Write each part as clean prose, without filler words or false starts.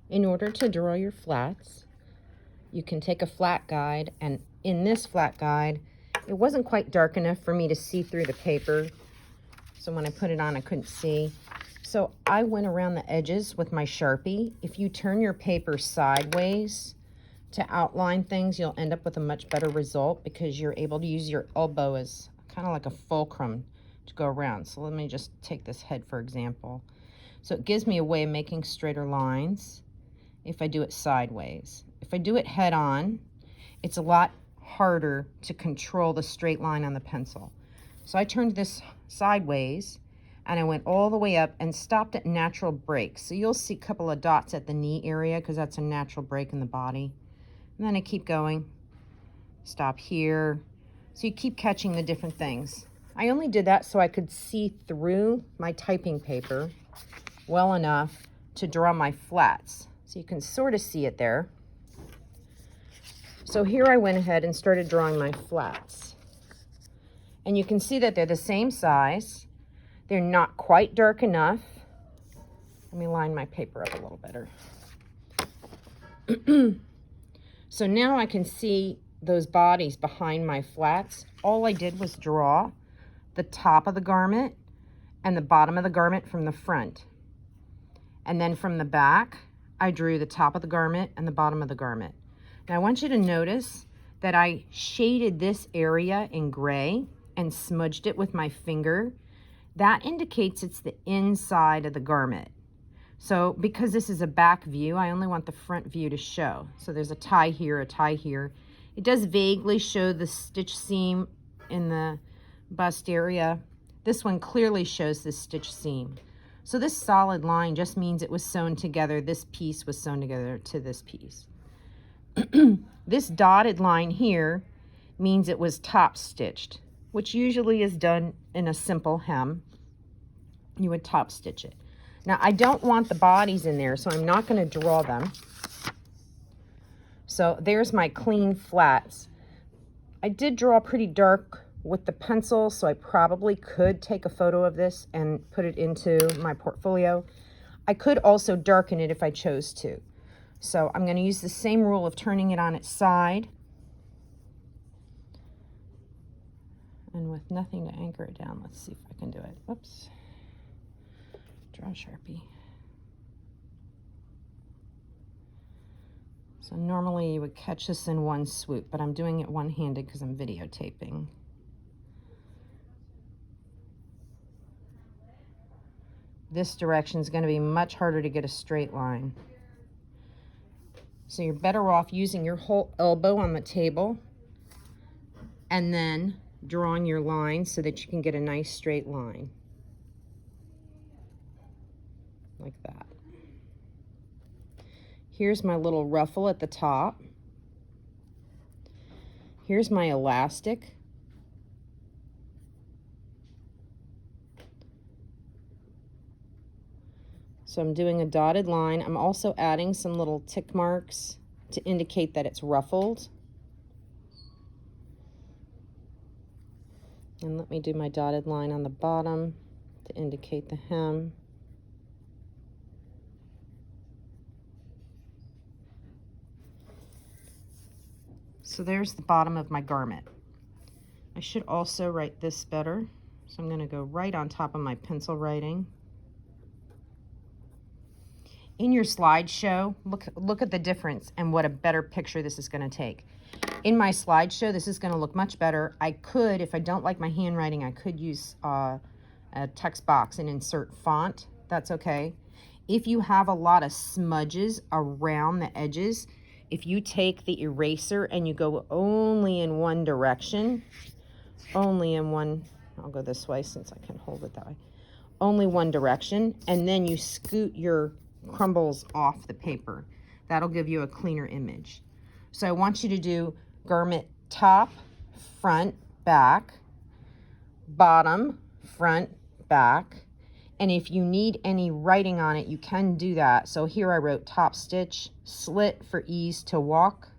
In order to draw your flats, you can take a flat guide, and in this flat guide, it wasn't quite dark enough for me to see through the paper. So when I put it on, I couldn't see. So I went around the edges with my Sharpie. If you turn your paper sideways to outline things, you'll end up with a much better result because you're able to use your elbow as kind of like a fulcrum to go around. So let me just take this head for example. So it gives me a way of making straighter lines if I do it sideways. If I do it head on, it's a lot harder to control the straight line on the pencil. So I turned this sideways and I went all the way up and stopped at natural breaks. So you'll see a couple of dots at the knee area because that's a natural break in the body. And then I keep going, stop here. So you keep catching the different things. I only did that so I could see through my typing paper well enough to draw my flats. So you can sort of see it there. So here I went ahead and started drawing my flats. And you can see that they're the same size. They're not quite dark enough. Let me line my paper up a little better. So now I can see those bodies behind my flats. All I did was draw the top of the garment and the bottom of the garment from the front. And then from the back, I drew the top of the garment and the bottom of the garment. Now I want you to notice that I shaded this area in gray and smudged it with my finger. That indicates it's the inside of the garment. So because this is a back view, I only want the front view to show. So there's a tie here, a tie here. It does vaguely show the stitch seam in the bust area. This one clearly shows the stitch seam. So this solid line just means it was sewn together. This piece was sewn together to this piece. This dotted line here means it was top stitched, which usually is done in a simple hem. You would top stitch it. Now I don't want the bodies in there, so I'm not going to draw them. So there's my clean flats. I did draw pretty dark with the pencil, so I probably could take a photo of this and put it into my portfolio. I could also darken it if I chose to. So I'm going to use the same rule of turning it on its side. And with nothing to anchor it down, let's see if I can do it. Whoops. Draw Sharpie. So normally you would catch this in one swoop, but I'm doing it one-handed because I'm videotaping. This direction is going to be much harder to get a straight line. So you're better off using your whole elbow on the table and then drawing your line so that you can get a nice straight line. Like that. Here's my little ruffle at the top. Here's my elastic. So I'm doing a dotted line. I'm also adding some little tick marks to indicate that it's ruffled. And let me do my dotted line on the bottom to indicate the hem. So there's the bottom of my garment. I should also write this better. So I'm going to go right on top of my pencil writing. In your slideshow, look at the difference and what a better picture this is going to take. In my slideshow, this is going to look much better. I could, if I don't like my handwriting, I could use a text box and insert font. That's okay. If you have a lot of smudges around the edges, if you take the eraser and you go only in one direction, only in one, I'll go this way since I can hold it that way, only one direction, and then you scoot your crumbles off the paper. That'll give you a cleaner image. So I want you to do garment top, front, back, bottom, front, back. And if you need any writing on it, you can do that. So here I wrote top stitch, slit for ease to walk.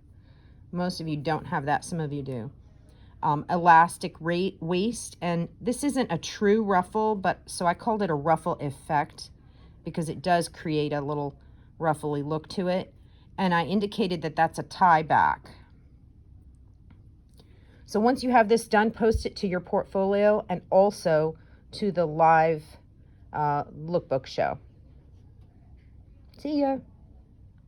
Most of you don't have that, some of you do. Elastic waist, and this isn't a true ruffle, but so I called it a ruffle effect because it does create a little ruffly look to it. And I indicated that that's a tie back. So once you have this done, post it to your portfolio and also to the live lookbook show. See ya.